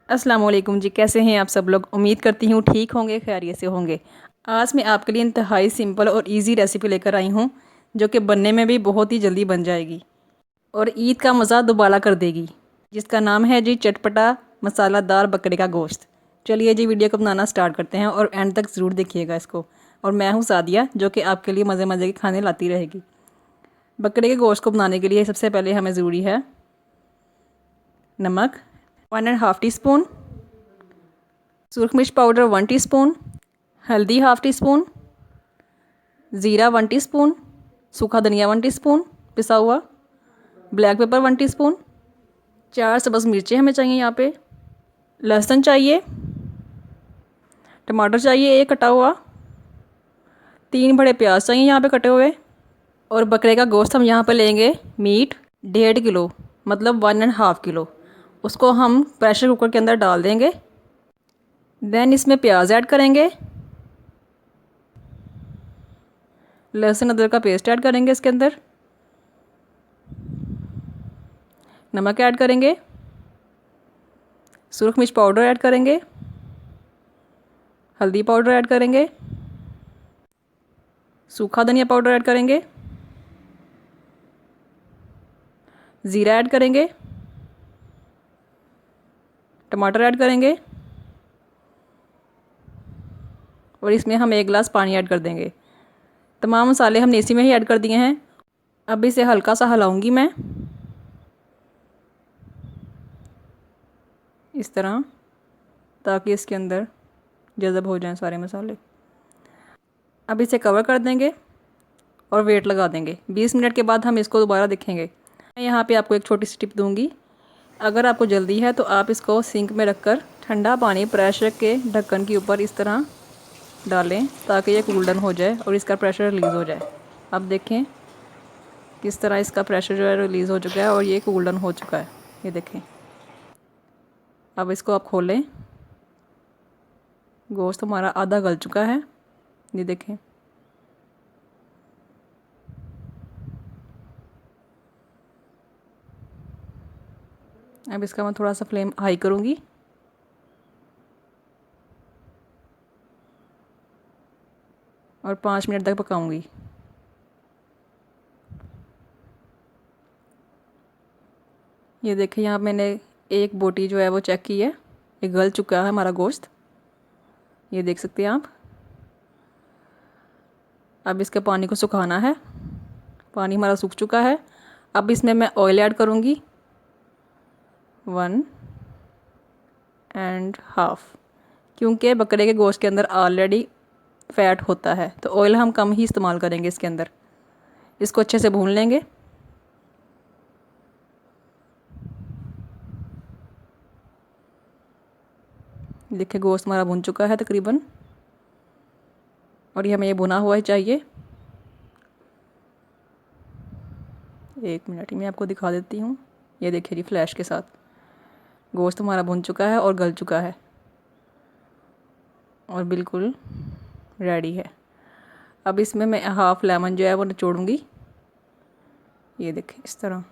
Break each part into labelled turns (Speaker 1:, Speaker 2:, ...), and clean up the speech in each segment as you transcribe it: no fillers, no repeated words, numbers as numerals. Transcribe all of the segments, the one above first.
Speaker 1: अस्सलाम वालेकुम जी, कैसे हैं आप सब लोग। उम्मीद करती हूँ ठीक होंगे, खैरियत से होंगे। आज मैं आपके लिए इंतहाई सिंपल और इजी रेसिपी लेकर आई हूँ जो कि बनने में भी बहुत ही जल्दी बन जाएगी और ईद का मज़ा दुबाला कर देगी, जिसका नाम है जी चटपटा मसालादार बकरे का गोश्त। चलिए जी वीडियो को बनाना स्टार्ट करते हैं और एंड तक ज़रूर देखिएगा इसको। और मैं हूँ सादिया, जो कि आपके लिए मज़े मज़े के खाने लाती रहेगी। बकरे के गोश्त को बनाने के लिए सबसे पहले हमें ज़रूरी है नमक 1.5 टीस्पून, सुरख मिर्च पाउडर 1 टीस्पून, हल्दी हाफ़ टी स्पून, ज़ीरा 1 टीस्पून, सूखा धनिया 1 टीस्पून पिसा हुआ, ब्लैक पेपर 1 टीस्पून, 4 सब्ज़ मिर्चें हमें चाहिए यहाँ पे, लहसुन चाहिए, टमाटर चाहिए एक कटा हुआ, 3 बड़े प्याज चाहिए यहाँ पे कटे हुए। और बकरे का गोश्त हम यहाँ पे लेंगे मीट 1.5 किलो, मतलब 1.5 किलो। उसको हम प्रेशर कुकर के अंदर डाल देंगे। देन इसमें प्याज ऐड करेंगे, लहसुन अदरक का पेस्ट ऐड करेंगे, इसके अंदर नमक ऐड करेंगे, सुरख मिर्च पाउडर ऐड करेंगे, हल्दी पाउडर ऐड करेंगे, सूखा धनिया पाउडर ऐड करेंगे, ज़ीरा ऐड करेंगे, टमाटर ऐड करेंगे और इसमें हम 1 गिलास पानी ऐड कर देंगे। तमाम मसाले हमने इसी में ही ऐड कर दिए हैं। अब इसे हल्का सा हिलाऊंगी मैं इस तरह, ताकि इसके अंदर जज़ब हो जाएं सारे मसाले। अब इसे कवर कर देंगे और वेट लगा देंगे। 20 मिनट के बाद हम इसको दोबारा देखेंगे। मैं यहाँ पे आपको एक छोटी सी टिप दूँगी। अगर आपको जल्दी है तो आप इसको सिंक में रखकर ठंडा पानी प्रेशर के ढक्कन के ऊपर इस तरह डालें, ताकि ये कूल डाउन हो जाए और इसका प्रेशर रिलीज़ हो जाए। अब देखें किस तरह इसका प्रेशर जो है रिलीज़ हो चुका है और ये कूल डाउन हो चुका है। ये देखें। अब इसको आप खोलें। गोश्त हमारा आधा गल चुका है, ये देखें। अब इसका मैं थोड़ा सा फ्लेम हाई करूँगी और 5 मिनट तक पकाऊंगी। ये देखिए, यहाँ मैंने एक बोटी जो है वो चेक की है, ये गल चुका है हमारा गोश्त, ये देख सकते हैं आप। अब इसके पानी को सुखाना है। पानी हमारा सूख चुका है। अब इसमें मैं ऑयल ऐड करूँगी 1.5, क्योंकि बकरे के गोश्त के अंदर ऑलरेडी फ़ैट होता है, तो ऑयल हम कम ही इस्तेमाल करेंगे इसके अंदर। इसको अच्छे से भून लेंगे। देखिए गोश्त हमारा भुन चुका है तकरीबन, और ये हमें ये भुना हुआ ही चाहिए। 1 मिनट ही मैं आपको दिखा देती हूँ। ये देखिए जी, फ्लैश के साथ गोश्त हमारा भुन चुका है और गल चुका है और बिल्कुल रेडी है। अब इसमें मैं हाफ़ लेमन जो है वो निचोड़ूँगी, ये देखिए इस तरह।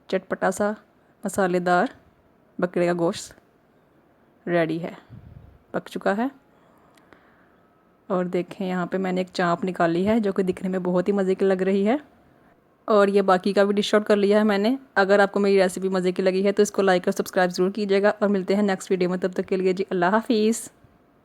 Speaker 1: चटपटा सा मसालेदार बकरे का गोश्त रेडी है, पक चुका है। और देखें यहाँ पे मैंने एक चाँप निकाली है जो कि दिखने में बहुत ही मज़े की लग रही है। और ये बाकी का भी डिश आउट कर लिया है मैंने। अगर आपको मेरी रेसिपी मज़े की लगी है तो इसको लाइक और सब्सक्राइब ज़रूर कीजिएगा और मिलते हैं नेक्स्ट वीडियो में। तब तक के लिए जी अल्लाह हाफ़िज़।